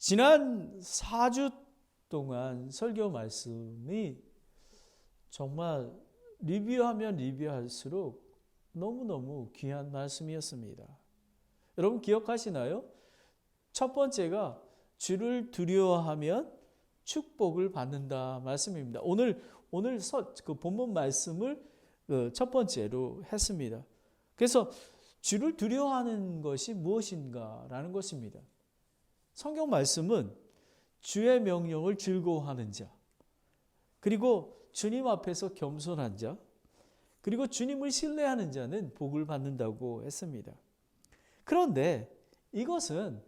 지난 4주 동안 설교 말씀이 정말 리뷰하면 리뷰할수록 너무너무 귀한 말씀이었습니다. 여러분 기억하시나요? 첫 번째가 주를 두려워하면 축복을 받는다 말씀입니다. 오늘 그 본문 말씀을 첫 번째로 했습니다. 그래서 주를 두려워하는 것이 무엇인가라는 것입니다. 성경 말씀은 주의 명령을 즐거워하는 자, 그리고 주님 앞에서 겸손한 자, 그리고 주님을 신뢰하는 자는 복을 받는다고 했습니다. 그런데 이것은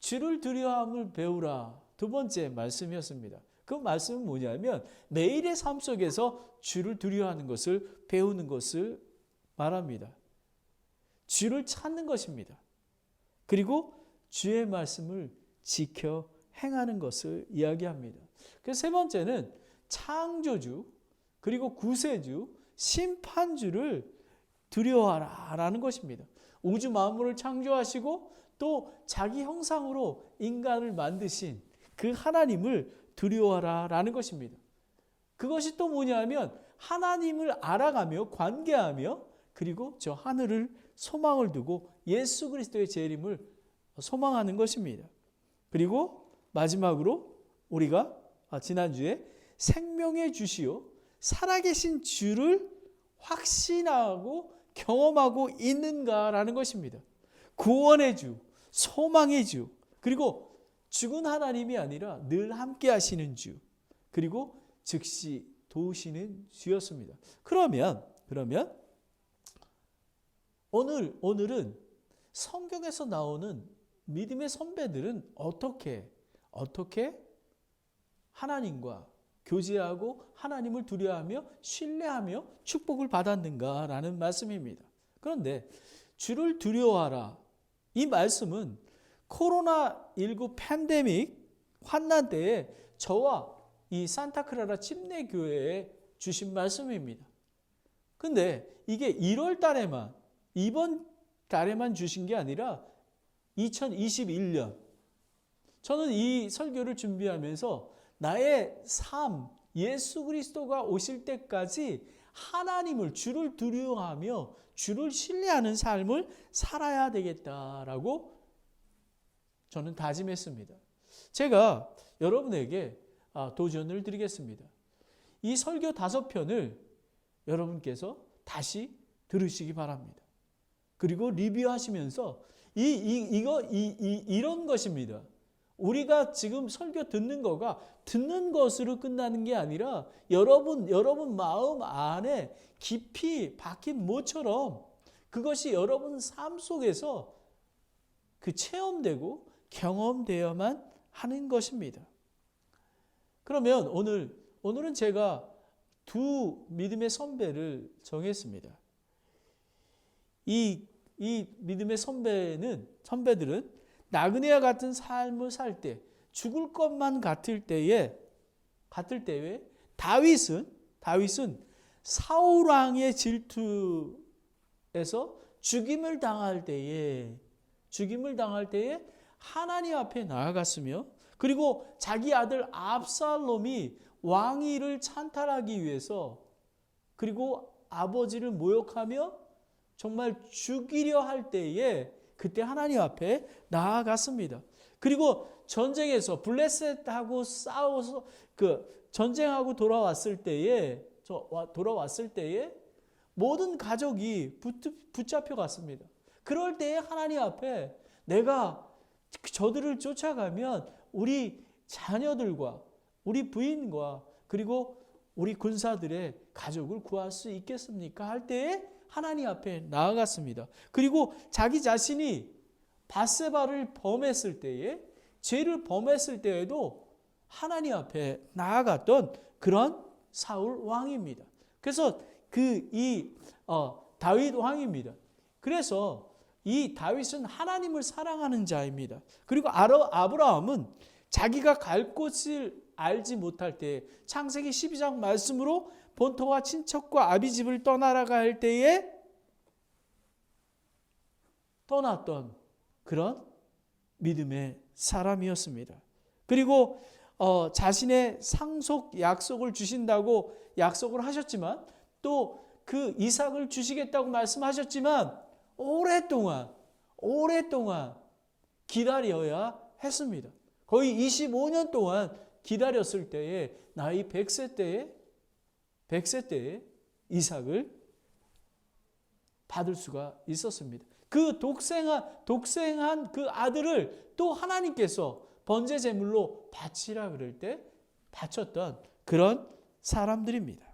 주를 두려워함을 배우라 두 번째 말씀이었습니다. 그 말씀은 뭐냐면 매일의 삶 속에서 주를 두려워하는 것을 배우는 것을 말합니다. 주를 찾는 것입니다. 그리고 주의 말씀을 지켜 행하는 것을 이야기합니다. 그래서 세 번째는 창조주, 그리고 구세주, 심판주를 두려워하라 라는 것입니다. 우주 만물을 창조하시고 또 자기 형상으로 인간을 만드신 그 하나님을 두려워하라 라는 것입니다. 그것이 또 뭐냐면 하나님을 알아가며 관계하며 그리고 저 하늘을 소망을 두고 예수 그리스도의 재림을 소망하는 것입니다. 그리고 마지막으로 우리가 지난주에 생명의 주시요 살아계신 주를 확신하고 경험하고 있는가라는 것입니다. 구원의 주, 소망의 주, 그리고 죽은 하나님이 아니라 늘 함께 하시는 주, 그리고 즉시 도우시는 주였습니다. 그러면 오늘은 성경에서 나오는 믿음의 선배들은 어떻게 하나님과 교제하고 하나님을 두려워하며 신뢰하며 축복을 받았는가라는 말씀입니다. 그런데 주를 두려워하라 이 말씀은 코로나19 팬데믹 환난 때에 저와 이 산타크라라 침례교회에 주신 말씀입니다. 근데 이게 1월 달에만 이번 달에만 주신 게 아니라 2021년 저는 이 설교를 준비하면서 나의 삶 예수 그리스도가 오실 때까지 하나님을 주를 두려워하며 주를 신뢰하는 삶을 살아야 되겠다라고 저는 다짐했습니다. 제가 여러분에게 도전을 드리겠습니다. 이 설교 5편을 여러분께서 다시 들으시기 바랍니다. 그리고 리뷰하시면서 이런 것입니다. 우리가 지금 설교 듣는 거가 듣는 것으로 끝나는 게 아니라 여러분 마음 안에 깊이 박힌 모처럼 그것이 여러분 삶 속에서 그 체험되고 경험되어야만 하는 것입니다. 그러면 오늘은 제가 두 믿음의 선배를 정했습니다. 이 믿음의 선배들은 나그네와 같은 삶을 살 때 죽을 것만 같을 때에 다윗은 사울 왕의 질투에서 죽임을 당할 때에 하나님 앞에 나아갔으며 그리고 자기 아들 압살롬이 왕위를 찬탈하기 위해서 그리고 아버지를 모욕하며 정말 죽이려 할 때에 그때 하나님 앞에 나아갔습니다. 그리고 전쟁에서 블레셋하고 싸워서 전쟁하고 돌아왔을 때에 모든 가족이 붙잡혀 갔습니다. 그럴 때에 하나님 앞에 내가 저들을 쫓아가면 우리 자녀들과 우리 부인과 그리고 우리 군사들의 가족을 구할 수 있겠습니까? 할 때에 하나님 앞에 나아갔습니다. 그리고 자기 자신이 밧세바를 범했을 때에 죄를 범했을 때에도 하나님 앞에 나아갔던 그런 사울 왕입니다. 그래서 다윗 왕입니다. 그래서 이 다윗은 하나님을 사랑하는 자입니다. 그리고 아브라함은 자기가 갈 곳을 알지 못할 때 창세기 12장 말씀으로 본토와 친척과 아비집을 떠나라가 할 때에 떠났던 그런 믿음의 사람이었습니다. 그리고 자신의 상속 약속을 주신다고 약속을 하셨지만 또 그 이삭을 주시겠다고 말씀하셨지만 오랫동안 기다려야 했습니다. 거의 25년 동안 기다렸을 때에 나이 100세 때에 이삭을 받을 수가 있었습니다. 그 독생한 그 아들을 또 하나님께서 번제 제물로 바치라 그럴 때 바쳤던 그런 사람들입니다.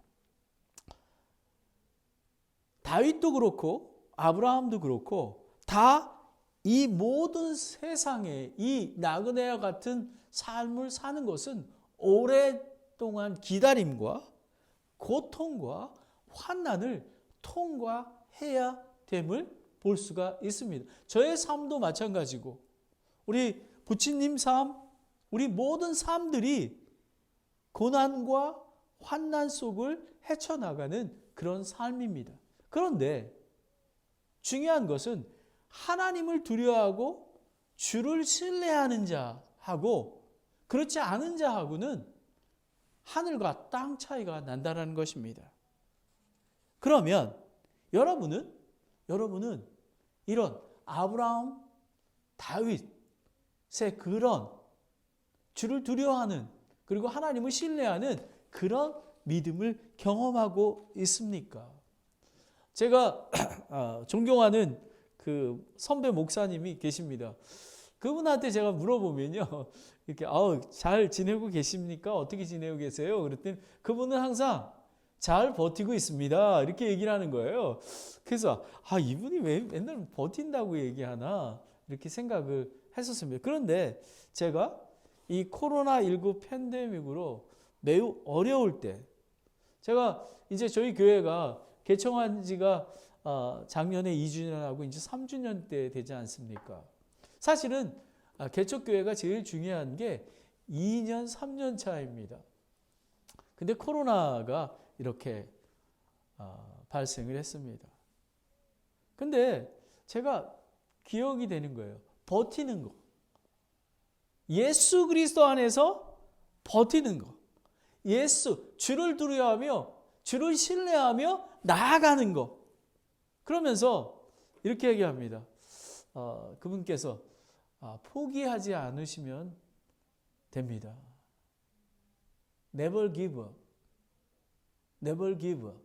다윗도 그렇고 아브라함도 그렇고 다 이 모든 세상에 이 나그네와 같은 삶을 사는 것은 오랫동안 기다림과 고통과 환난을 통과해야 됨을 볼 수가 있습니다. 저의 삶도 마찬가지고 우리 부친님 삶, 우리 모든 삶들이 고난과 환난 속을 헤쳐나가는 그런 삶입니다. 그런데 중요한 것은 하나님을 두려워하고 주를 신뢰하는 자하고 그렇지 않은 자하고는 하늘과 땅 차이가 난다는 것입니다. 그러면 여러분은 이런 아브라함, 다윗의 그런 주를 두려워하는 그리고 하나님을 신뢰하는 그런 믿음을 경험하고 있습니까? 제가 존경하는 그 선배 목사님이 계십니다. 그분한테 제가 물어보면요, 이렇게 잘 지내고 계십니까? 어떻게 지내고 계세요? 그랬더니 그분은 항상 잘 버티고 있습니다. 이렇게 얘기를 하는 거예요. 그래서 이분이 왜 맨날 버틴다고 얘기하나 이렇게 생각을 했었습니다. 그런데 제가 이 코로나19 팬데믹으로 매우 어려울 때 제가 이제 저희 교회가 개청한 지가 작년에 2주년하고 이제 3주년 때 되지 않습니까? 사실은 개척교회가 제일 중요한 게 2년, 3년 차입니다. 근데 코로나가 이렇게 발생을 했습니다. 근데 제가 기억이 되는 거예요. 버티는 거. 예수 그리스도 안에서 버티는 거. 주를 두려워하며 주를 신뢰하며 나아가는 거. 그러면서 이렇게 얘기합니다. 그분께서 포기하지 않으시면 됩니다. Never give up. Never give up.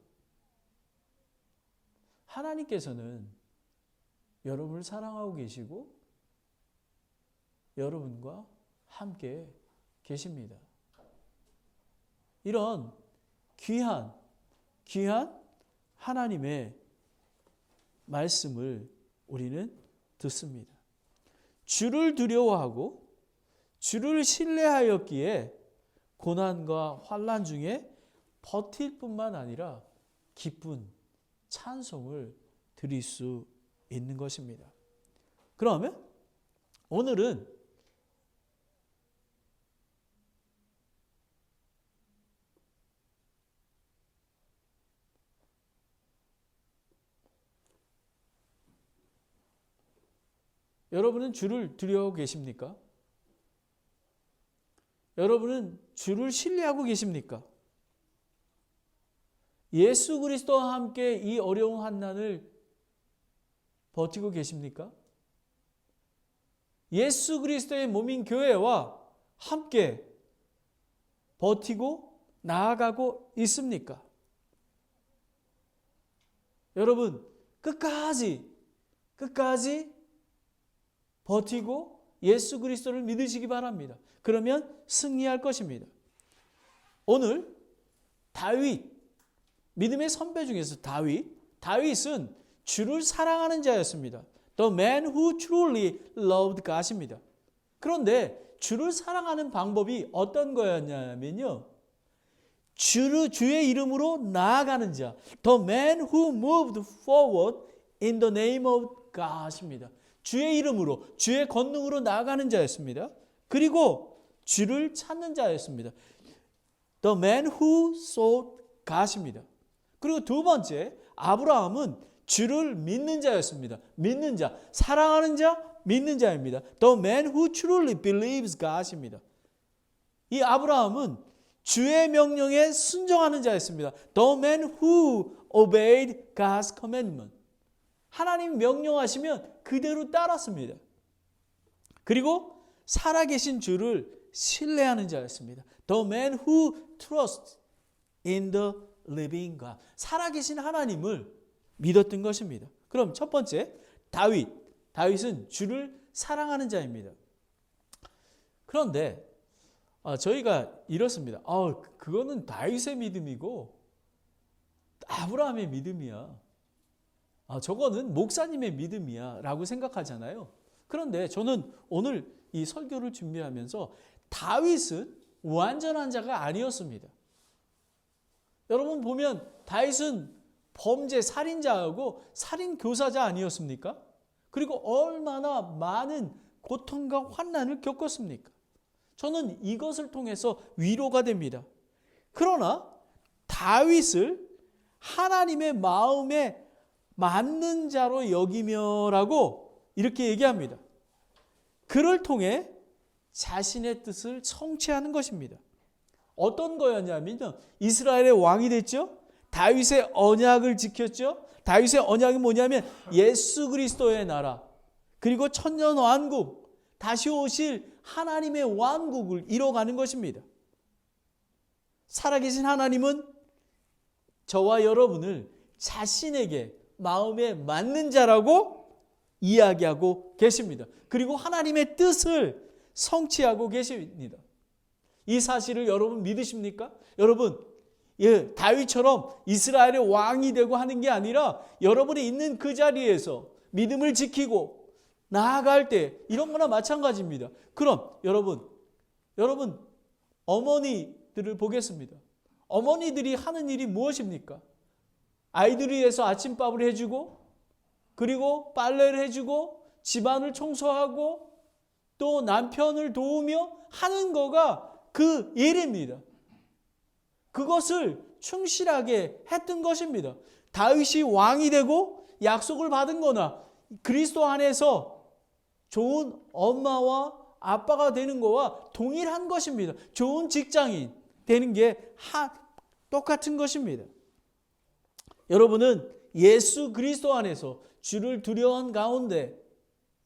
하나님께서는 여러분을 사랑하고 계시고 여러분과 함께 계십니다. 이런 귀한 하나님의 말씀을 우리는 듣습니다. 주를 두려워하고 주를 신뢰하였기에 고난과 환난 중에 버틸 뿐만 아니라 기쁜 찬송을 드릴 수 있는 것입니다. 그러면 오늘은 여러분은 주를 두려워하고 계십니까? 여러분은 주를 신뢰하고 계십니까? 예수 그리스도와 함께 이 어려운 환난을 버티고 계십니까? 예수 그리스도의 몸인 교회와 함께 버티고 나아가고 있습니까? 여러분, 끝까지 버티고 예수 그리스도를 믿으시기 바랍니다. 그러면 승리할 것입니다. 오늘 믿음의 선배 중에서 다윗은 주를 사랑하는 자였습니다. The man who truly loved God입니다. 그런데 주를 사랑하는 방법이 어떤 거였냐면요, 주의 이름으로 나아가는 자, The man who moved forward in the name of God입니다. 주의 이름으로, 주의 권능으로 나아가는 자였습니다. 그리고 주를 찾는 자였습니다. The man who sought God입니다. 그리고 두 번째, 아브라함은 주를 믿는 자였습니다. 믿는 자, 사랑하는 자, 믿는 자입니다. The man who truly believes God입니다. 이 아브라함은 주의 명령에 순종하는 자였습니다. The man who obeyed God's commandment. 하나님 명령하시면 그대로 따랐습니다. 그리고 살아계신 주를 신뢰하는 자였습니다. The man who trusts in the living God. 살아계신 하나님을 믿었던 것입니다. 그럼 첫 번째, 다윗은 주를 사랑하는 자입니다. 그런데 저희가 이렇습니다. 그거는 다윗의 믿음이고 아브라함의 믿음이야. 저거는 목사님의 믿음이야 라고 생각하잖아요. 그런데 저는 오늘 이 설교를 준비하면서 다윗은 완전한 자가 아니었습니다. 여러분 보면 다윗은 범죄 살인자하고 살인 교사자 아니었습니까? 그리고 얼마나 많은 고통과 환난을 겪었습니까? 저는 이것을 통해서 위로가 됩니다. 그러나 다윗을 하나님의 마음에 맞는 자로 여기며라고 이렇게 얘기합니다. 그를 통해 자신의 뜻을 성취하는 것입니다. 어떤 거였냐면요, 이스라엘의 왕이 됐죠. 다윗의 언약을 지켰죠. 다윗의 언약이 뭐냐면 예수 그리스도의 나라, 그리고 천년 왕국, 다시 오실 하나님의 왕국을 이뤄가는 것입니다. 살아계신 하나님은 저와 여러분을 자신에게 마음에 맞는 자라고 이야기하고 계십니다. 그리고 하나님의 뜻을 성취하고 계십니다. 이 사실을 여러분 믿으십니까? 여러분, 다윗처럼 이스라엘의 왕이 되고 하는 게 아니라 여러분이 있는 그 자리에서 믿음을 지키고 나아갈 때 이런 거나 마찬가지입니다. 그럼 여러분 어머니들을 보겠습니다. 어머니들이 하는 일이 무엇입니까? 아이들을 위해서 아침밥을 해주고, 그리고 빨래를 해주고, 집안을 청소하고, 또 남편을 도우며 하는 거가 그 일입니다. 그것을 충실하게 했던 것입니다. 다윗이 왕이 되고 약속을 받은 거나 그리스도 안에서 좋은 엄마와 아빠가 되는 거와 동일한 것입니다. 좋은 직장인 되는 게 똑같은 것입니다. 여러분은 예수 그리스도 안에서 주를 두려워한 가운데,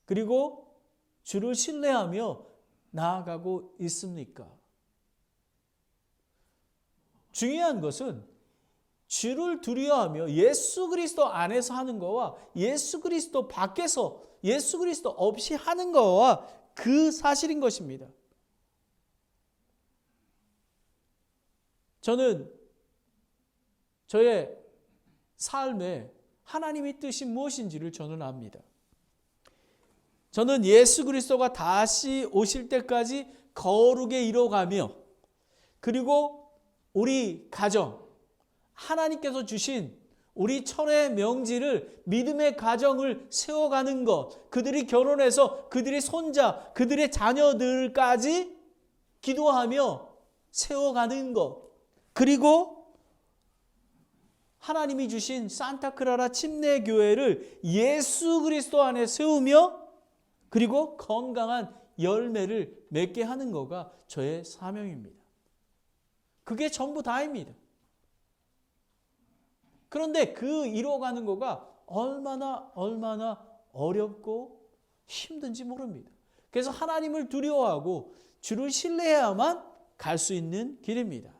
그리고 주를 신뢰하며 나아가고 있습니까? 중요한 것은 주를 두려워하며 예수 그리스도 안에서 하는 거와 예수 그리스도 밖에서, 예수 그리스도 없이 하는 거와 그 사실인 것입니다. 저는 저의 삶에 하나님의 뜻이 무엇인지를 저는 압니다. 저는 예수 그리스도가 다시 오실 때까지 거룩에 이뤄가며, 그리고 우리 가정, 하나님께서 주신 우리 철의 명지를, 믿음의 가정을 세워가는 것, 그들이 결혼해서 그들의 손자, 그들의 자녀들까지 기도하며 세워가는 것, 그리고 하나님이 주신 산타크라라 침례교회를 예수 그리스도 안에 세우며, 그리고 건강한 열매를 맺게 하는 거가 저의 사명입니다. 그게 전부 다입니다. 그런데 그 이루어가는 거가 얼마나 어렵고 힘든지 모릅니다. 그래서 하나님을 두려워하고 주를 신뢰해야만 갈 수 있는 길입니다.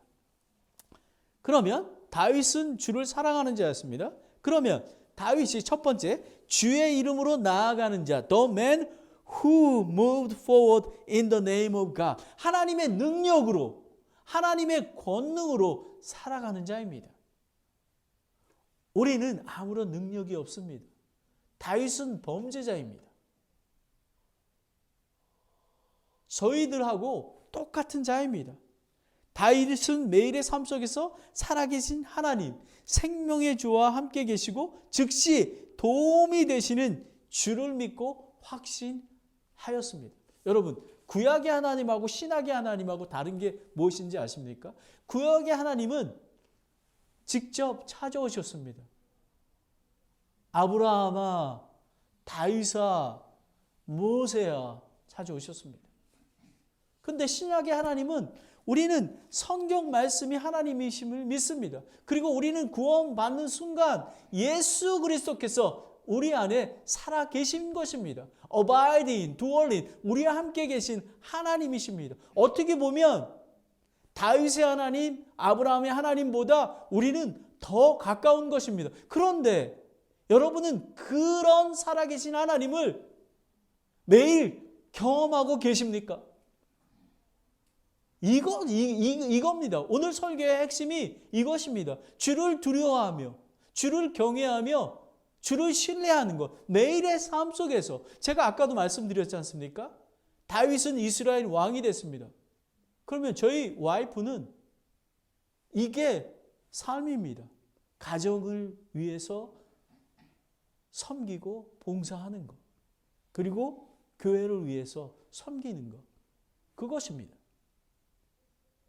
그러면 다윗은 주를 사랑하는 자였습니다. 그러면 다윗이 첫 번째, 주의 이름으로 나아가는 자, the man who moved forward in the name of God. 하나님의 능력으로, 하나님의 권능으로 살아가는 자입니다. 우리는 아무런 능력이 없습니다. 다윗은 범죄자입니다. 저희들하고 똑같은 자입니다. 다윗은 매일의 삶 속에서 살아계신 하나님, 생명의 주와 함께 계시고 즉시 도움이 되시는 주를 믿고 확신하였습니다. 여러분, 구약의 하나님하고 신약의 하나님하고 다른 게 무엇인지 아십니까? 구약의 하나님은 직접 찾아오셨습니다. 아브라함아, 다윗아, 모세야 찾아오셨습니다. 근데 신약의 하나님은 우리는 성경 말씀이 하나님이심을 믿습니다. 그리고 우리는 구원받는 순간 예수 그리스도께서 우리 안에 살아 계신 것입니다. abiding, dwelling, 우리와 함께 계신 하나님이십니다. 어떻게 보면 다윗의 하나님, 아브라함의 하나님보다 우리는 더 가까운 것입니다. 그런데 여러분은 그런 살아계신 하나님을 매일 경험하고 계십니까? 이겁니다. 오늘 설교의 핵심이 이것입니다. 주를 두려워하며, 주를 경외하며, 주를 신뢰하는 것. 매일의 삶 속에서 제가 아까도 말씀드렸지 않습니까? 다윗은 이스라엘 왕이 됐습니다. 그러면 저희 와이프는 이게 삶입니다. 가정을 위해서 섬기고 봉사하는 것. 그리고 교회를 위해서 섬기는 것. 그것입니다.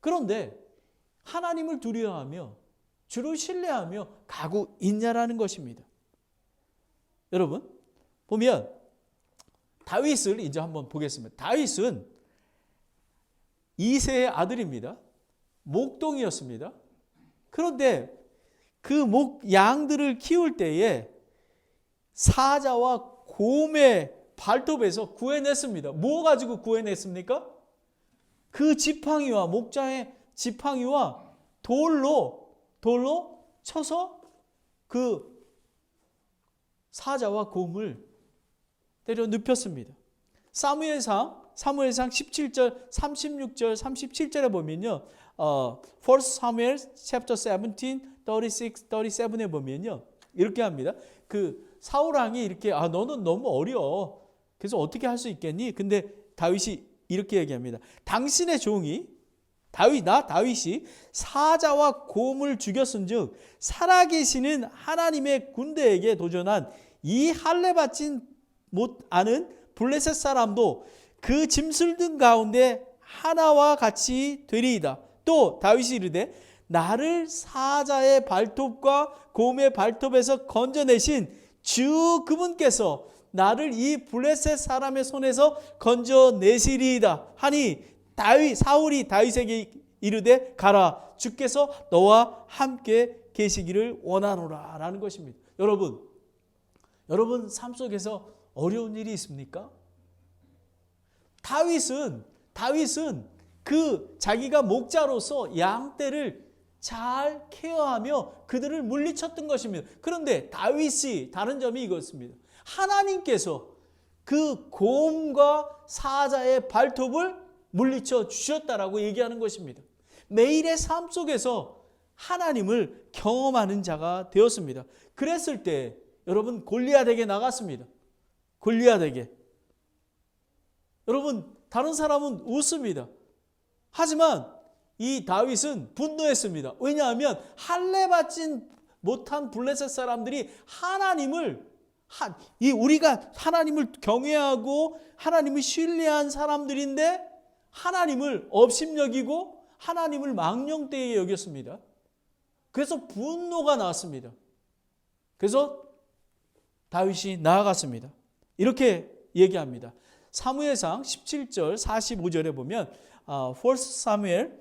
그런데 하나님을 두려워하며 주를 신뢰하며 가고 있냐라는 것입니다. 여러분 보면 다윗을 이제 한번 보겠습니다. 다윗은 이새의 아들입니다. 목동이었습니다. 그런데 그 양들을 키울 때에 사자와 곰의 발톱에서 구해냈습니다. 뭐 가지고 구해냈습니까? 그 지팡이와 목장의 지팡이와 돌로 쳐서 그 사자와 곰을 때려 눕혔습니다. 사무엘상 17절, 36절, 37절에 보면요. 1 Samuel chapter 17, 36, 37에 보면요. 이렇게 합니다. 그 사울 왕이 이렇게 너는 너무 어려. 그래서 어떻게 할 수 있겠니? 근데 다윗이 이렇게 얘기합니다. 당신의 종이 다윗이 사자와 곰을 죽였은즉 살아계시는 하나님의 군대에게 도전한 이 할례받지 못하는 블레셋 사람도 그 짐승들 가운데 하나와 같이 되리이다. 또 다윗이 이르되 나를 사자의 발톱과 곰의 발톱에서 건져내신 주 그분께서 나를 이 블레셋 사람의 손에서 건져내시리이다 하니 사울이 다윗에게 이르되 가라 주께서 너와 함께 계시기를 원하노라 라는 것입니다. 여러분 삶 속에서 어려운 일이 있습니까? 다윗은 그 자기가 목자로서 양떼를 잘 케어하며 그들을 물리쳤던 것입니다. 그런데 다윗이 다른 점이 이것입니다. 하나님께서 그 곰과 사자의 발톱을 물리쳐 주셨다라고 얘기하는 것입니다. 매일의 삶 속에서 하나님을 경험하는 자가 되었습니다. 그랬을 때 여러분 골리앗에게 나갔습니다. 골리앗에게. 여러분 다른 사람은 웃습니다. 하지만 이 다윗은 분노했습니다. 왜냐하면 할례받지 못한 블레셋 사람들이 우리가 하나님을 경외하고 하나님을 신뢰한 사람들인데 하나님을 업신여기고 하나님을 망령되이 여겼습니다. 그래서 분노가 나왔습니다. 그래서 다윗이 나아갔습니다. 이렇게 얘기합니다. 사무엘상 17절 45절에 보면 1 Samuel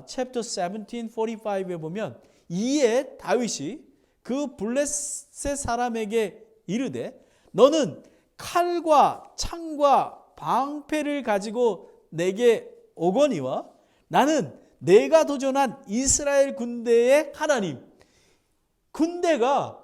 chapter 17, 45에 보면 이에 다윗이 그 블레셋 사람에게 이르되 너는 칼과 창과 방패를 가지고 내게 오거니와 나는 내가 도전한 이스라엘 군대의 하나님. 군대가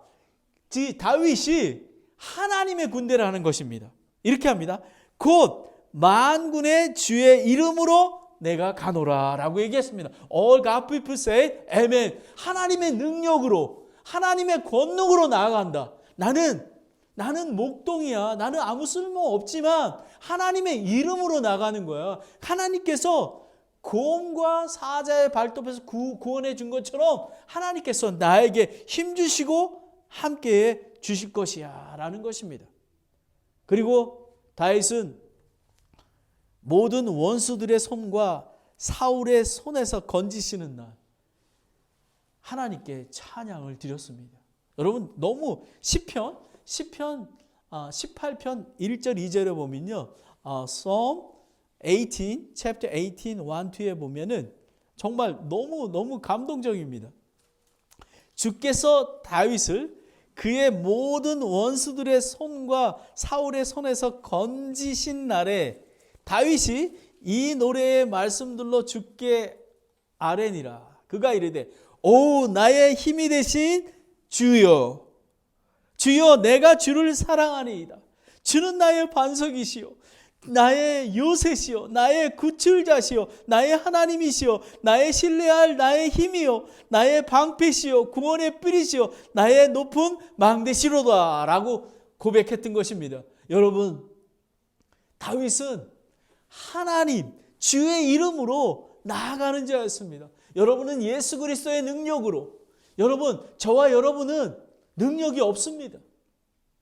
다윗이 하나님의 군대라는 것입니다. 이렇게 합니다. 곧 만군의 주의 이름으로 내가 가노라 라고 얘기했습니다. All God people say amen. 하나님의 능력으로 하나님의 권능으로 나아간다. 나는 목동이야. 나는 아무 쓸모 없지만 하나님의 이름으로 나가는 거야. 하나님께서 곰과 사자의 발톱에서 구원해 준 것처럼 하나님께서 나에게 힘주시고 함께해 주실 것이야 라는 것입니다. 그리고 다윗은 모든 원수들의 손과 사울의 손에서 건지시는 날 하나님께 찬양을 드렸습니다. 여러분 너무 시편 18편 1절 2절에 보면요. Psalm 18, chapter 18, 1, 2에 보면은 정말 너무 감동적입니다. 주께서 다윗을 그의 모든 원수들의 손과 사울의 손에서 건지신 날에 다윗이 이 노래의 말씀들로 주께 아뢰니라. 그가 이르되 오 나의 힘이 되신 주여, 주여 내가 주를 사랑하니이다. 주는 나의 반석이시요 나의 요새시요 나의 구출자시요 나의 하나님이시요 나의 신뢰할 나의 힘이요 나의 방패시요 구원의 뿔이시요 나의 높은 망대시로다 라고 고백했던 것입니다. 여러분, 다윗은 하나님 주의 이름으로 나아가는 자였습니다. 여러분은 예수 그리스도의 능력으로, 여러분 저와 여러분은 능력이 없습니다.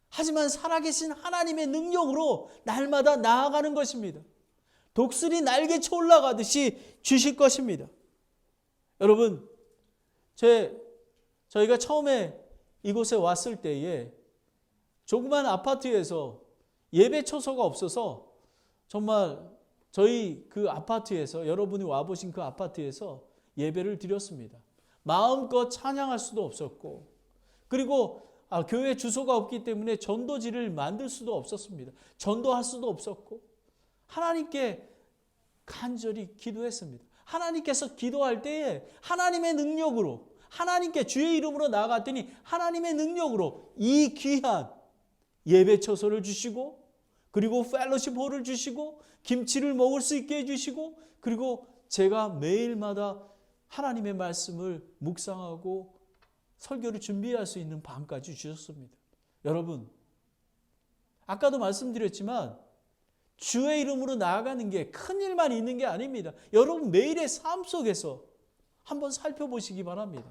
하지만 살아계신 하나님의 능력으로 날마다 나아가는 것입니다. 독수리 날개쳐 올라가듯이 주실 것입니다. 여러분, 저희가 처음에 이곳에 왔을 때에 조그만 아파트에서 예배 처소가 없어서 정말 저희 그 아파트에서, 여러분이 와보신 그 아파트에서 예배를 드렸습니다. 마음껏 찬양할 수도 없었고, 그리고 교회 주소가 없기 때문에 전도지를 만들 수도 없었습니다. 전도할 수도 없었고, 하나님께 간절히 기도했습니다. 하나님께서 기도할 때에 하나님의 능력으로, 하나님께 주의 이름으로 나아갔더니 하나님의 능력으로 이 귀한 예배 처소를 주시고, 그리고 펠로십 홀을 주시고, 김치를 먹을 수 있게 해주시고, 그리고 제가 매일마다 하나님의 말씀을 묵상하고 설교를 준비할 수 있는 밤까지 주셨습니다. 여러분, 아까도 말씀드렸지만 주의 이름으로 나아가는 게 큰 일만 있는 게 아닙니다. 여러분 매일의 삶 속에서 한번 살펴보시기 바랍니다.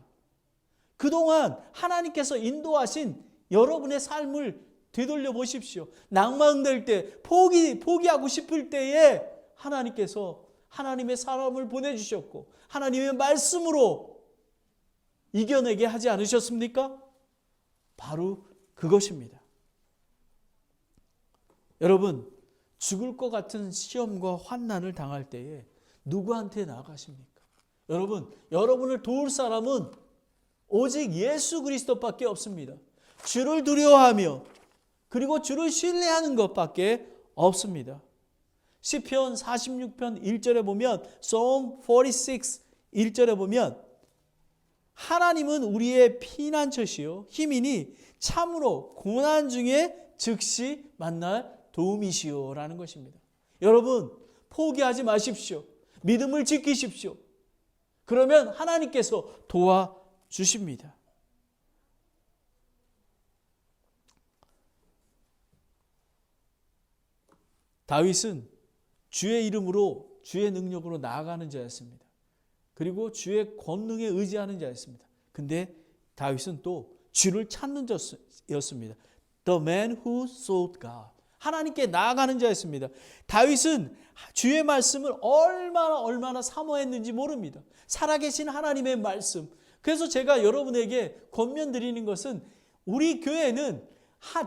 그동안 하나님께서 인도하신 여러분의 삶을 되돌려 보십시오. 낭망될 때, 포기하고 싶을 때에 하나님께서 하나님의 사람을 보내주셨고 하나님의 말씀으로 이겨내게 하지 않으셨습니까? 바로 그것입니다. 여러분, 죽을 것 같은 시험과 환난을 당할 때에 누구한테 나아가십니까? 여러분, 여러분을 도울 사람은 오직 예수 그리스도밖에 없습니다. 주를 두려워하며 그리고 주를 신뢰하는 것밖에 없습니다. 시편 46편 1절에 보면, Psalm 46 1절에 보면 하나님은 우리의 피난처시요 힘이니 참으로 고난 중에 즉시 만날 도움이시오 라는 것입니다. 여러분, 포기하지 마십시오. 믿음을 지키십시오. 그러면 하나님께서 도와주십니다. 다윗은 주의 이름으로, 주의 능력으로 나아가는 자였습니다. 그리고 주의 권능에 의지하는 자였습니다. 근데 다윗은 또 주를 찾는 자였습니다. The man who sought God. 하나님께 나아가는 자였습니다. 다윗은 주의 말씀을 얼마나 사모했는지 모릅니다. 살아계신 하나님의 말씀. 그래서 제가 여러분에게 권면드리는 것은, 우리 교회는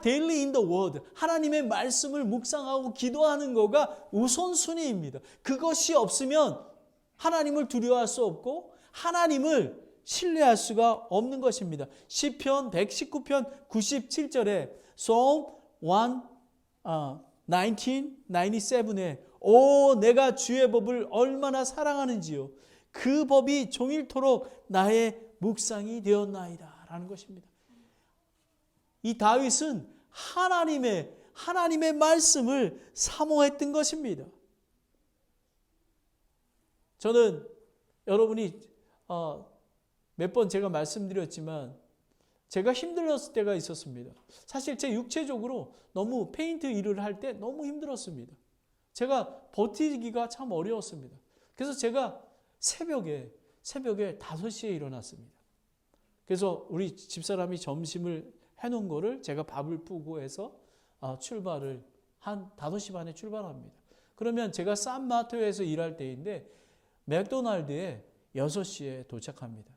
daily in the word, 하나님의 말씀을 묵상하고 기도하는 거가 우선순위입니다. 그것이 없으면 하나님을 두려워할 수 없고 하나님을 신뢰할 수가 없는 것입니다. 시편 119편 97절에 Psalm 1997에 오 내가 주의 법을 얼마나 사랑하는지요, 그 법이 종일토록 나의 묵상이 되었나이다 라는 것입니다. 이 다윗은 하나님의 말씀을 사모했던 것입니다. 저는 여러분이 몇 번 제가 말씀드렸지만 제가 힘들었을 때가 있었습니다. 사실 제 육체적으로 너무 페인트 일을 할 때 너무 힘들었습니다. 제가 버티기가 참 어려웠습니다. 그래서 제가 새벽에 5시에 일어났습니다. 그래서 우리 집사람이 점심을 해놓은 거를 제가 밥을 푸고 해서 출발을 한 5시 반에 출발합니다. 그러면 제가 산마테오에서 일할 때인데 맥도날드에 6시에 도착합니다.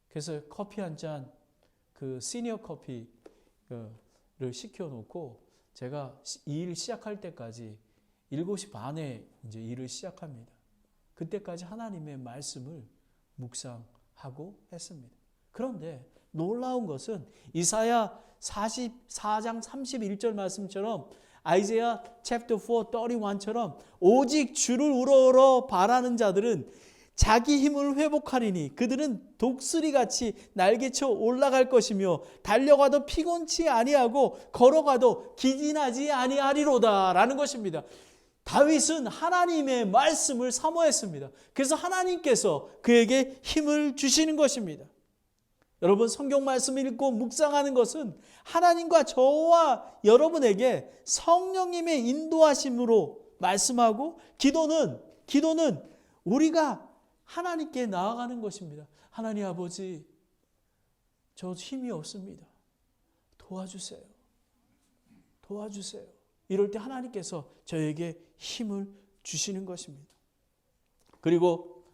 그래서 커피 한 잔, 그 시니어 커피 시켜놓고 제가 이 일 시작할 때까지 7시 반에 이제 일을 시작합니다. 그때까지 하나님의 말씀을 묵상하고 했습니다. 그런데 놀라운 것은 이사야 44장 31절 말씀처럼 아이자야 챕터 4, 31처럼 오직 주를 우러러 바라는 자들은 자기 힘을 회복하리니 그들은 독수리같이 날개쳐 올라갈 것이며 달려가도 피곤치 아니하고 걸어가도 기진하지 아니하리로다 라는 것입니다. 다윗은 하나님의 말씀을 사모했습니다. 그래서 하나님께서 그에게 힘을 주시는 것입니다. 여러분, 성경 말씀을 읽고 묵상하는 것은 하나님과 저와 여러분에게 성령님의 인도하심으로 말씀하고, 기도는 우리가 하나님께 나아가는 것입니다. 하나님 아버지, 저 힘이 없습니다. 도와주세요. 도와주세요. 이럴 때 하나님께서 저에게 힘을 주시는 것입니다. 그리고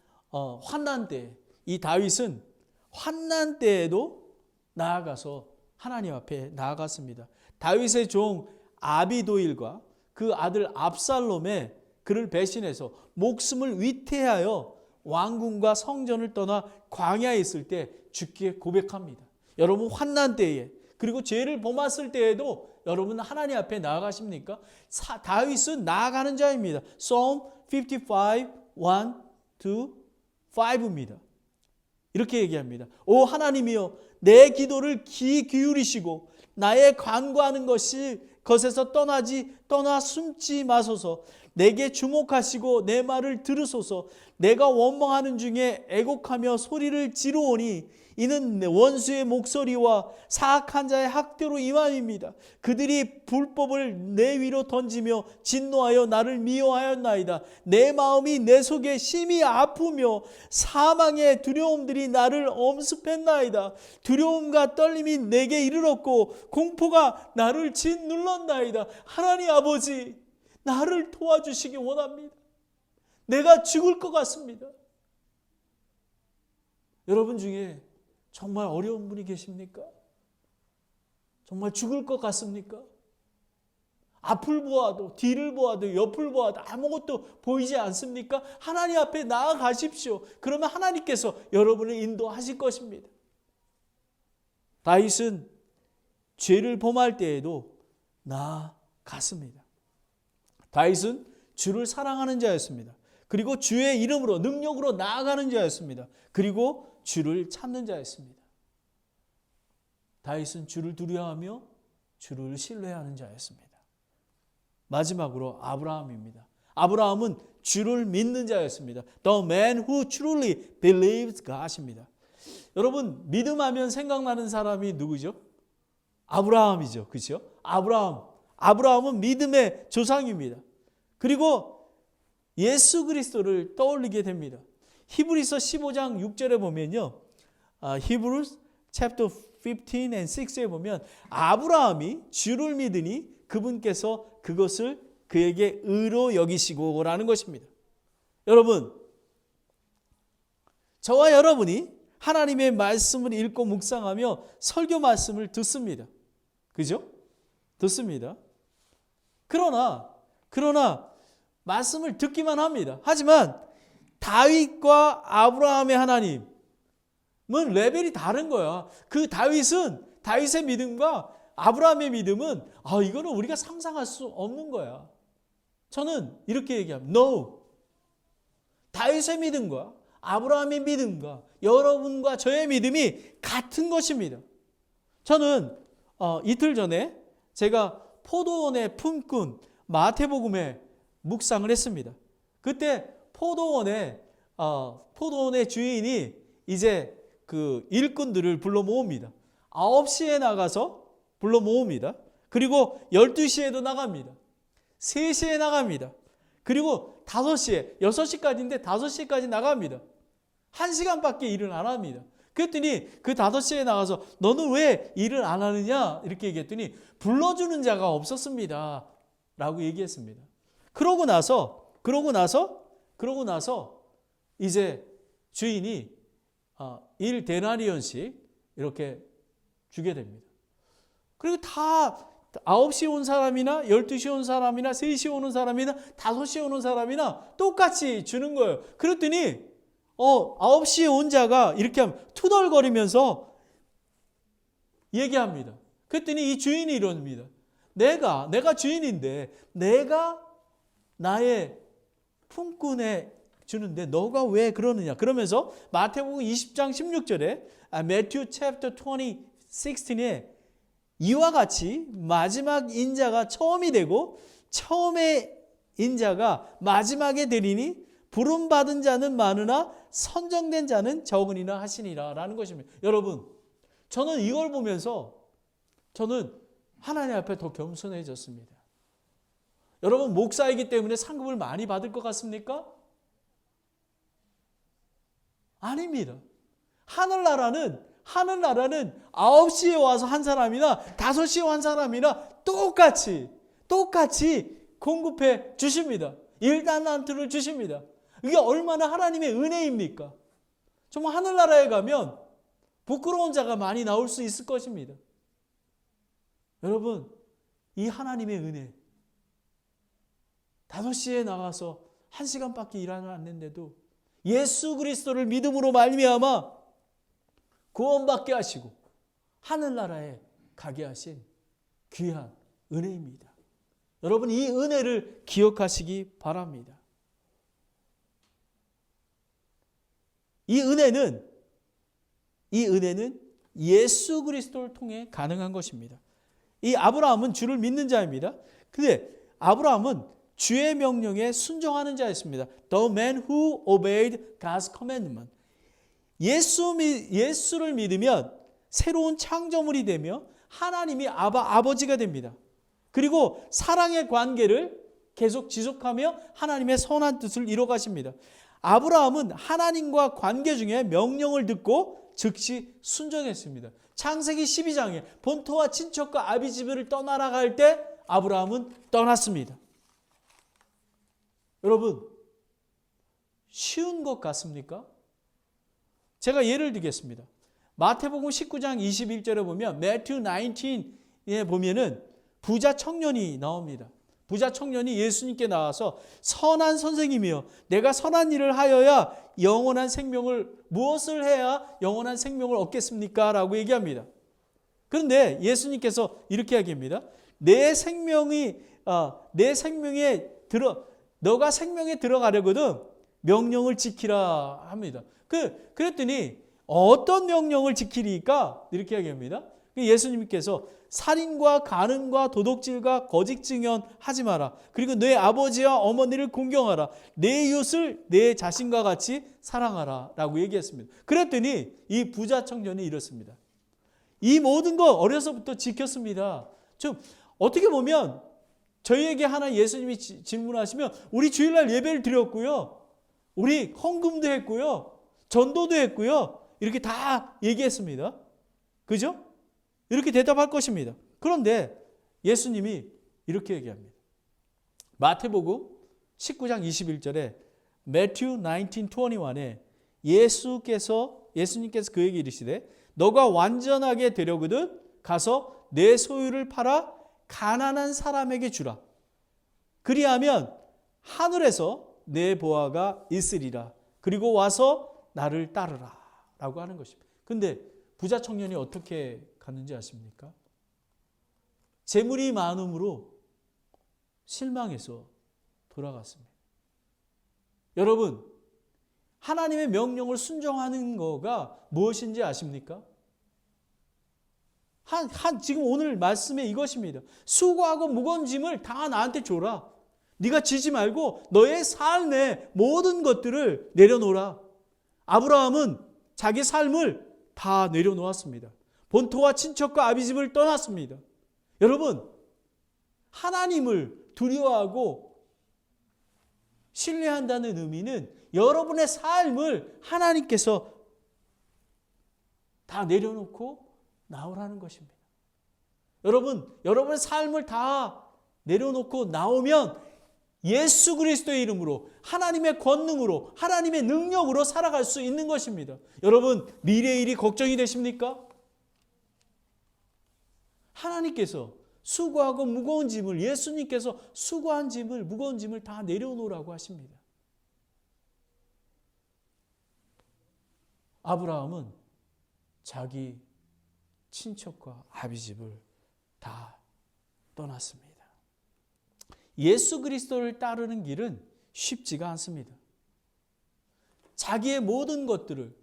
환난 때, 이 다윗은 환난 때에도 나아가서 하나님 앞에 나아갔습니다. 다윗의 종 아비도일과 그 아들 압살롬의 그를 배신해서 목숨을 위태하여 왕궁과 성전을 떠나 광야에 있을 때 주께 고백합니다. 여러분, 환난 때에, 그리고 죄를 범했을 때에도 여러분 하나님 앞에 나아가십니까? 다윗은 나아가는 자입니다. Psalm 55, 1, 5입니다. 이렇게 얘기합니다. 오 하나님이여, 내 기도를 귀 기울이시고 나의 간구하는 것에서 떠나 숨지 마소서. 내게 주목하시고 내 말을 들으소서. 내가 원망하는 중에 애곡하며 소리를 지르오니 이는 원수의 목소리와 사악한 자의 학대로 임함입니다. 그들이 불법을 내 위로 던지며 진노하여 나를 미워하였나이다. 내 마음이 내 속에 심히 아프며 사망의 두려움들이 나를 엄습했나이다. 두려움과 떨림이 내게 이르렀고 공포가 나를 짓눌렀나이다. 하나님 아버지, 나를 도와주시기 원합니다. 내가 죽을 것 같습니다. 여러분 중에 정말 어려운 분이 계십니까? 정말 죽을 것 같습니까? 앞을 보아도 뒤를 보아도 옆을 보아도 아무것도 보이지 않습니까? 하나님 앞에 나아가십시오. 그러면 하나님께서 여러분을 인도하실 것입니다. 다윗은 죄를 범할 때에도 나아갔습니다. 다윗은 주를 사랑하는 자였습니다. 그리고 주의 이름으로 능력으로 나아가는 자였습니다. 그리고 주를 찾는 자였습니다. 다윗은 주를 두려워하며 주를 신뢰하는 자였습니다. 마지막으로 아브라함입니다. 아브라함은 주를 믿는 자였습니다. The man who truly believes God입니다. 여러분, 믿음하면 생각나는 사람이 누구죠? 아브라함이죠. 그렇죠? 아브라함은 믿음의 조상입니다. 그리고 예수 그리스도를 떠올리게 됩니다. 히브리서 15장 6절에 보면요. Hebrews chapter 15 and 6에 보면 아브라함이 주를 믿으니 그분께서 그것을 그에게 의로 여기시고 라는 것입니다. 여러분, 저와 여러분이 하나님의 말씀을 읽고 묵상하며 설교 말씀을 듣습니다. 그죠? 듣습니다. 그러나 말씀을 듣기만 합니다. 하지만 다윗과 아브라함의 하나님은 레벨이 다른 거야. 그 다윗의 믿음과 아브라함의 믿음은 이거는 우리가 상상할 수 없는 거야. 저는 이렇게 얘기합니다. No. 다윗의 믿음과 아브라함의 믿음과 여러분과 저의 믿음이 같은 것입니다. 저는 이틀 전에 제가 포도원의 품꾼 마태복음에 묵상을 했습니다. 그때 포도원의 주인이 이제 그 일꾼들을 불러 모읍니다. 9시에 나가서 불러 모읍니다. 그리고 12시에도 나갑니다. 3시에 나갑니다. 그리고 5시에, 6시까지인데 5시까지 나갑니다. 1시간밖에 일을 안 합니다. 그랬더니 그 5시에 나가서 너는 왜 일을 안 하느냐? 이렇게 얘기했더니 불러주는 자가 없었습니다. 라고 얘기했습니다. 그러고 나서 이제 주인이 1데나리온씩 이렇게 주게 됩니다. 그리고 다 9시에 온 사람이나 12시에 온 사람이나 3시에 오는 사람이나 5시에 오는 사람이나 똑같이 주는 거예요. 그랬더니 9시에 온 자가 이렇게 하면 투덜거리면서 얘기합니다. 그랬더니 이 주인이 이럽니다. 내가 주인인데 내가 나의 품꾼에 주는데 너가 왜 그러느냐. 그러면서 마태복음 20장 16절에 Matthew chapter 20, 16에 이와 같이 마지막 인자가 처음이 되고 처음의 인자가 마지막에 되리니 부름받은 자는 많으나 선정된 자는 적으니라 하시니라 라는 것입니다. 여러분, 저는 이걸 보면서 저는 하나님 앞에 더 겸손해졌습니다. 여러분, 목사이기 때문에 상급을 많이 받을 것 같습니까? 아닙니다. 하늘나라는 9시에 와서 한 사람이나 5시에 한 사람이나 똑같이 공급해 주십니다. 일달란트를 주십니다. 이게 얼마나 하나님의 은혜입니까? 정말 하늘나라에 가면 부끄러운 자가 많이 나올 수 있을 것입니다. 여러분, 이 하나님의 은혜, 5시에 나가서 1시간밖에 일하지 않는데도 예수 그리스도를 믿음으로 말미암아 구원받게 하시고 하늘나라에 가게 하신 귀한 은혜입니다. 여러분, 이 은혜를 기억하시기 바랍니다. 이 은혜는 예수 그리스도를 통해 가능한 것입니다. 이 아브라함은 주를 믿는 자입니다. 근데 아브라함은 주의 명령에 순종하는 자였습니다. The man who obeyed God's commandment. 예수를 믿으면 새로운 창조물이 되며 하나님이 아버지가 됩니다. 그리고 사랑의 관계를 계속 지속하며 하나님의 선한 뜻을 이뤄가십니다. 아브라함은 하나님과 관계 중에 명령을 듣고 즉시 순종했습니다. 창세기 12장에 본토와 친척과 아비집을 떠나라 할 때 아브라함은 떠났습니다. 여러분, 쉬운 것 같습니까? 제가 예를 들겠습니다. 마태복음 19장 21절에 보면 Matthew 19에 보면은 부자 청년이 나옵니다. 부자 청년이 예수님께 나와서 선한 선생님이여, 내가 선한 일을 하여야 영원한 생명을, 무엇을 해야 영원한 생명을 얻겠습니까? 라고 얘기합니다. 그런데 예수님께서 이렇게 얘기합니다. 너가 생명에 들어가려거든 명령을 지키라 합니다. 그랬더니 어떤 명령을 지키리까? 이렇게 얘기합니다. 예수님께서 살인과 간음과 도둑질과 거짓 증언하지 마라. 그리고 내 아버지와 어머니를 공경하라. 내 이웃을 내 자신과 같이 사랑하라 라고 얘기했습니다. 그랬더니 이 부자 청년이 이렇습니다. 이 모든 거 어려서부터 지켰습니다. 좀 어떻게 보면 저희에게 하나 예수님이 질문하시면 우리 주일날 예배를 드렸고요. 우리 헌금도 했고요. 전도도 했고요. 이렇게 다 얘기했습니다. 그죠? 이렇게 대답할 것입니다. 그런데 예수님이 이렇게 얘기합니다. 마태복음 19장 21절에 Matthew 19:21에 예수님께서 그에게 이르시되 너가 완전하게 되려거든 가서 내 소유를 팔아 가난한 사람에게 주라. 그리하면 하늘에서 내 보화가 있으리라. 그리고 와서 나를 따르라 라고 하는 것입니다. 근데 부자 청년이 어떻게 갔는지 아십니까? 재물이 많음으로 실망해서 돌아갔습니다. 여러분, 하나님의 명령을 순종하는 거가 무엇인지 아십니까? 지금 오늘 말씀에 이것입니다. 수고하고 무거운 짐을 다 나한테 줘라. 네가 지지 말고 너의 삶의 모든 것들을 내려놓으라. 아브라함은 자기 삶을 다 내려놓았습니다. 본토와 친척과 아비집을 떠났습니다. 여러분, 하나님을 두려워하고 신뢰한다는 의미는 여러분의 삶을 하나님께서 다 내려놓고 나오라는 것입니다. 여러분의 삶을 다 내려놓고 나오면 예수 그리스도의 이름으로, 하나님의 권능으로, 하나님의 능력으로 살아갈 수 있는 것입니다. 여러분, 미래의 일이 걱정이 되십니까? 하나님께서 수고하고 무거운 짐을, 예수님께서 수고한 짐을, 무거운 짐을 다 내려놓으라고 하십니다. 아브라함은 자기 친척과 아비집을 다 떠났습니다. 예수 그리스도를 따르는 길은 쉽지가 않습니다. 자기의 모든 것들을,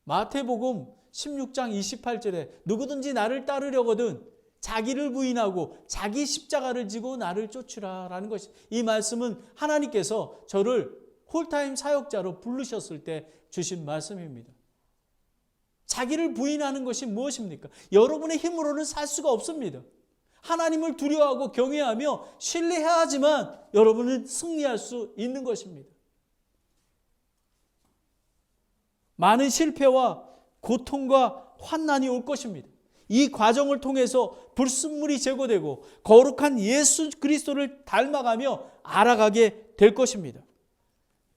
마태복음 16장 28절에 누구든지 나를 따르려거든 자기를 부인하고 자기 십자가를 지고 나를 쫓으라라는 것이, 이 말씀은 하나님께서 저를 홀타임 사역자로 부르셨을 때 주신 말씀입니다. 자기를 부인하는 것이 무엇입니까? 여러분의 힘으로는 살 수가 없습니다. 하나님을 두려워하고 경외하며 신뢰해야지만 여러분은 승리할 수 있는 것입니다. 많은 실패와 고통과 환난이 올 것입니다. 이 과정을 통해서 불순물이 제거되고 거룩한 예수 그리스도를 닮아가며 알아가게 될 것입니다.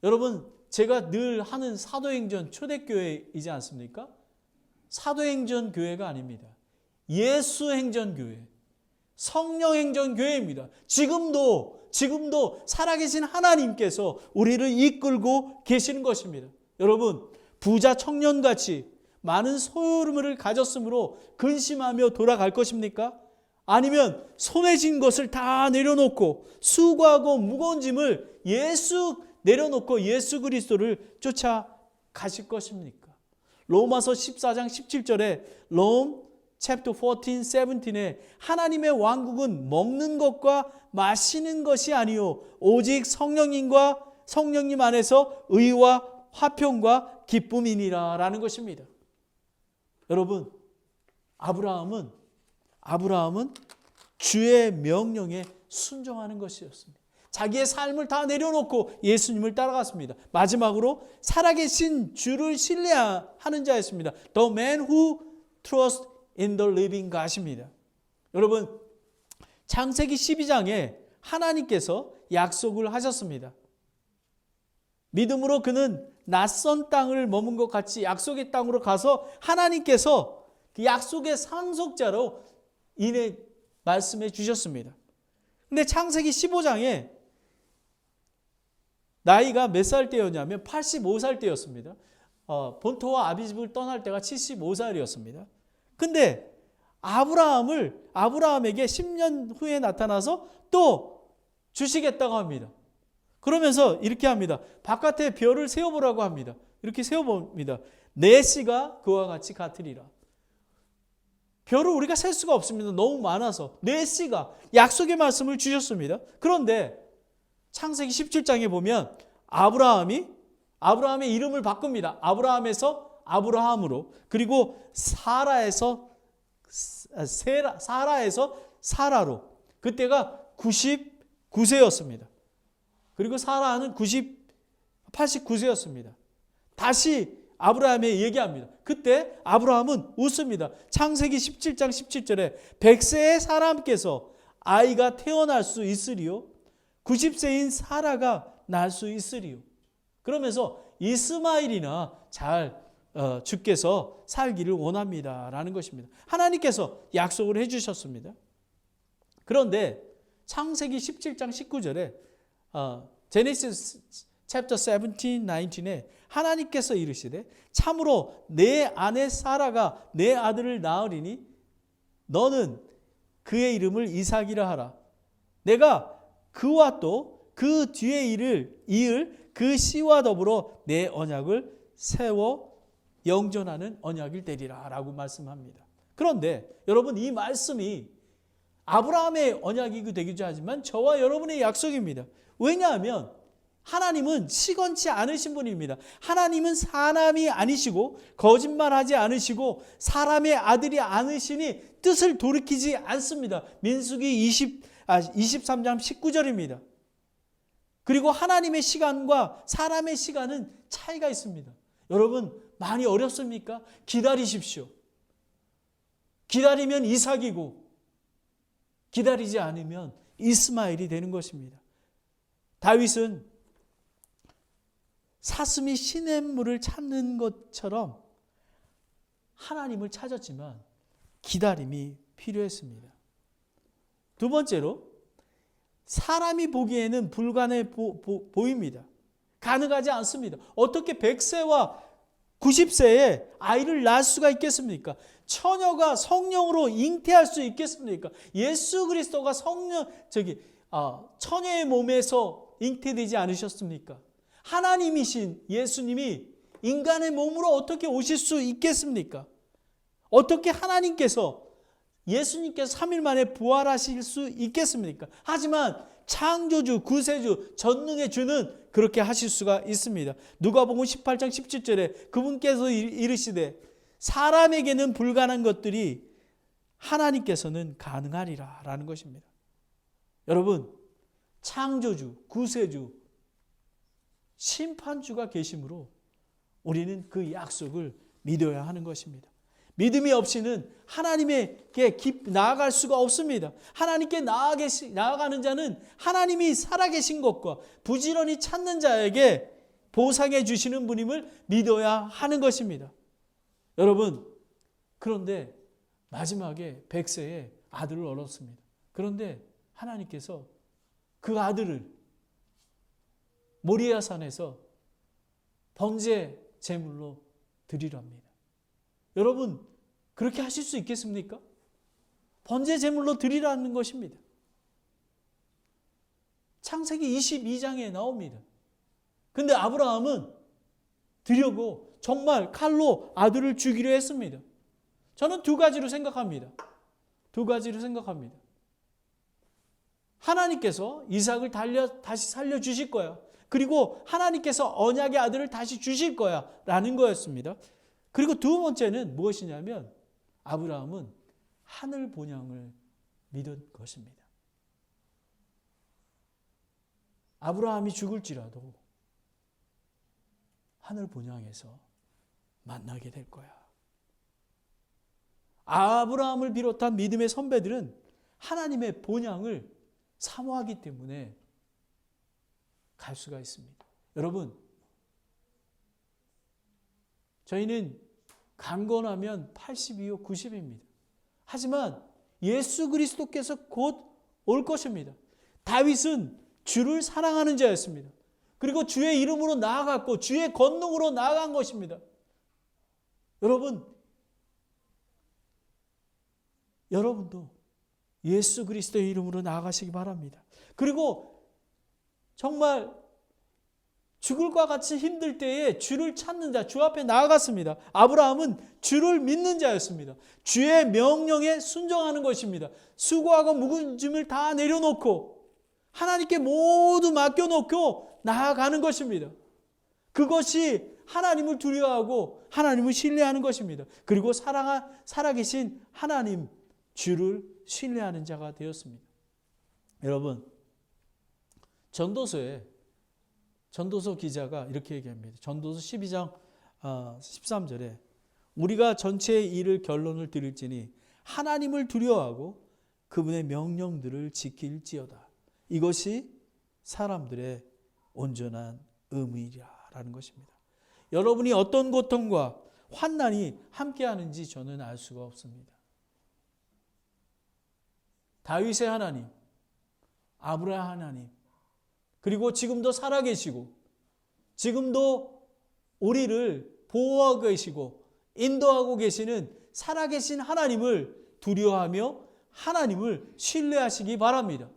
여러분, 제가 늘 하는 사도행전 초대교회이지 않습니까? 사도행전 교회가 아닙니다. 예수행전교회, 성령행전교회입니다. 지금도 살아계신 하나님께서 우리를 이끌고 계시는 것입니다. 여러분, 부자 청년같이 많은 소유물을 가졌으므로 근심하며 돌아갈 것입니까? 아니면 손에 쥔 것을 다 내려놓고 수고하고 무거운 짐을 내려놓고 예수 그리스도를 쫓아가실 것입니까? 로마서 14장 17절에 롬 챕터 14, 17에 하나님의 왕국은 먹는 것과 마시는 것이 아니요 오직 성령님 안에서 의와 화평과 기쁨이니라 라는 것입니다. 여러분, 아브라함은 주의 명령에 순종하는 것이었습니다. 자기의 삶을 다 내려놓고 예수님을 따라갔습니다. 마지막으로 살아계신 주를 신뢰하는 자였습니다. The man who trusts in the living God입니다. 여러분, 창세기 12장에 하나님께서 약속을 하셨습니다. 믿음으로 그는 낯선 땅을 머문 것 같이 약속의 땅으로 가서 하나님께서 그 약속의 상속자로 인해 말씀해 주셨습니다. 근데 창세기 15장에 나이가 몇 살 때였냐면 85살 때였습니다. 본토와 아비집을 떠날 때가 75살이었습니다. 근데 아브라함에게 10년 후에 나타나서 또 주시겠다고 합니다. 그러면서 이렇게 합니다. 바깥에 별을 세어보라고 합니다. 이렇게 세어봅니다. 내 씨가 그와 같이 같으리라. 별을 우리가 셀 수가 없습니다. 너무 많아서. 내 씨가 약속의 말씀을 주셨습니다. 그런데 창세기 17장에 보면 아브라함의 이름을 바꿉니다. 아브라함에서 아브라함으로, 그리고 사라에서 사라로. 그때가 99세였습니다. 그리고 사라는 89세였습니다. 다시 아브라함에 얘기합니다. 그때 아브라함은 웃습니다. 창세기 17장 17절에 100세의 사람께서 아이가 태어날 수 있으리요 90세인 사라가 날 수 있으리요. 그러면서 이스마엘이나 잘 주께서 살기를 원합니다 라는 것입니다. 하나님께서 약속을 해주셨습니다. 그런데 창세기 17장 19절에 제네시스 챕터 17, 19에 하나님께서 이르시되 참으로 내 아내 사라가 내 아들을 낳으리니 너는 그의 이름을 이삭이라 하라. 내가 그와 또 그 뒤에 이을 그 씨와 더불어 내 언약을 세워 영존하는 언약일 되리라 라고 말씀합니다. 그런데 여러분, 이 말씀이 아브라함의 언약이 되기도 하지만 저와 여러분의 약속입니다. 왜냐하면 하나님은 시건치 않으신 분입니다. 하나님은 사람이 아니시고 거짓말하지 않으시고 사람의 아들이 아니시니 뜻을 돌이키지 않습니다. 민수기 23장 19절입니다. 그리고 하나님의 시간과 사람의 시간은 차이가 있습니다. 여러분, 많이 어렵습니까? 기다리십시오. 기다리면 이삭이고 기다리지 않으면 이스마엘이 되는 것입니다. 다윗은 사슴이 시냇물을 찾는 것처럼 하나님을 찾았지만 기다림이 필요했습니다. 두 번째로 사람이 보기에는 불가능해 보입니다. 가능하지 않습니다. 어떻게 100세와 90세에 아이를 낳을 수가 있겠습니까? 처녀가 성령으로 잉태할 수 있겠습니까? 예수 그리스도가 처녀의 몸에서 잉태되지 않으셨습니까? 하나님이신 예수님이 인간의 몸으로 어떻게 오실 수 있겠습니까? 어떻게 하나님께서 예수님께서 3일 만에 부활하실 수 있겠습니까? 하지만 창조주, 구세주, 전능의 주는 그렇게 하실 수가 있습니다. 누가복음 18장 17절에 그분께서 이르시되 사람에게는 불가능한 것들이 하나님께서는 가능하리라 라는 것입니다. 여러분, 창조주, 구세주, 심판주가 계심으로 우리는 그 약속을 믿어야 하는 것입니다. 믿음이 없이는 하나님께 나아갈 수가 없습니다. 하나님께 나아가는 자는 하나님이 살아계신 것과 부지런히 찾는 자에게 보상해 주시는 분임을 믿어야 하는 것입니다. 여러분, 그런데 마지막에 100세에 아들을 얻었습니다. 그런데 하나님께서 그 아들을 모리아산에서 번제 제물로 드리랍니다. 여러분, 그렇게 하실 수 있겠습니까? 번제 제물로 드리라는 것입니다. 창세기 22장에 나옵니다. 근데 아브라함은 드려고 정말 칼로 아들을 죽이려 했습니다. 저는 두 가지로 생각합니다. 하나님께서 이삭을 다시 살려주실 거야. 그리고 하나님께서 언약의 아들을 다시 주실 거야 라는 거였습니다. 그리고 두 번째는 무엇이냐면 아브라함은 하늘 본향을 믿은 것입니다. 아브라함이 죽을지라도 하늘 본향에서 만나게 될 거야. 아브라함을 비롯한 믿음의 선배들은 하나님의 본향을 사모하기 때문에 갈 수가 있습니다. 여러분, 저희는 강건하면 82호 90입니다. 하지만 예수 그리스도께서 곧 올 것입니다. 다윗은 주를 사랑하는 자였습니다. 그리고 주의 이름으로 나아갔고 주의 권능으로 나아간 것입니다. 여러분도 예수 그리스도의 이름으로 나아가시기 바랍니다. 그리고 정말 죽을 것 같이 힘들 때에 주를 찾는 자, 주 앞에 나아갔습니다. 아브라함은 주를 믿는 자였습니다. 주의 명령에 순종하는 것입니다. 수고하고 무거운 짐을 다 내려놓고 하나님께 모두 맡겨놓고 나아가는 것입니다. 그것이 하나님을 두려워하고 하나님을 신뢰하는 것입니다. 그리고 살아계신 하나님, 주를 신뢰하는 자가 되었습니다. 여러분, 전도서 기자가 이렇게 얘기합니다. 전도서 12장 13절에 우리가 전체의 일을 결론을 드릴지니 하나님을 두려워하고 그분의 명령들을 지킬지어다. 이것이 사람들의 온전한 의무이라는 것입니다. 여러분이 어떤 고통과 환난이 함께하는지 저는 알 수가 없습니다. 다윗의 하나님, 아브라함 하나님, 그리고 지금도 살아계시고 지금도 우리를 보호하고 계시고 인도하고 계시는 살아계신 하나님을 두려워하며 하나님을 신뢰하시기 바랍니다.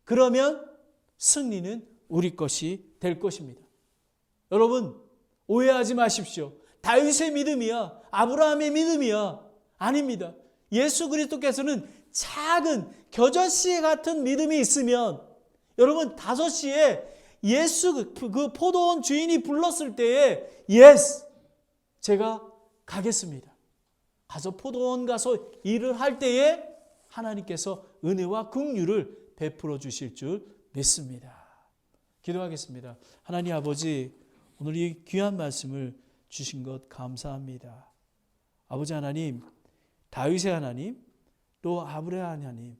그러면 승리는 우리 것이 될 것입니다. 여러분, 오해하지 마십시오. 다윗의 믿음이야, 아브라함의 믿음이야. 아닙니다. 예수 그리스도께서는 작은 겨자씨 같은 믿음이 있으면 여러분 5시에 예수 그 포도원 주인이 불렀을 때에 예스, 제가 가겠습니다. 가서 포도원 가서 일을 할 때에 하나님께서 은혜와 긍휼을 베풀어 주실 줄 믿습니다. 기도하겠습니다. 하나님 아버지, 오늘 이 귀한 말씀을 주신 것 감사합니다. 아버지 하나님, 다윗의 하나님, 또 아브라함 하나님,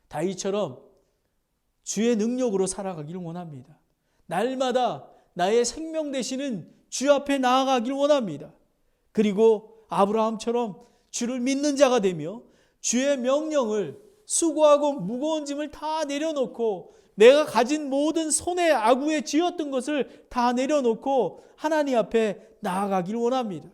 다윗처럼 주의 능력으로 살아가기를 원합니다. 날마다 나의 생명 되시는 주 앞에 나아가기를 원합니다. 그리고 아브라함처럼 주를 믿는 자가 되며 주의 명령을 수고하고 무거운 짐을 다 내려놓고 내가 가진 모든 손에 아구에 쥐었던 것을 다 내려놓고 하나님 앞에 나아가길 원합니다.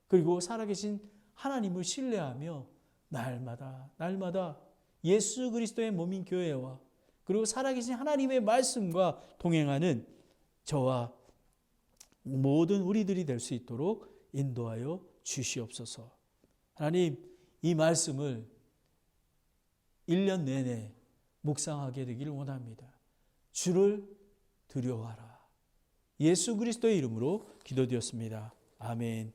그리고 살아계신 하나님을 신뢰하며 날마다 예수 그리스도의 몸인 교회와 그리고 살아계신 하나님의 말씀과 동행하는 저와 모든 우리들이 될 수 있도록 인도하여 주시옵소서. 하나님, 이 말씀을 1년 내내 묵상하게 되기를 원합니다. 주를 두려워하라. 예수 그리스도의 이름으로 기도드렸습니다. 아멘.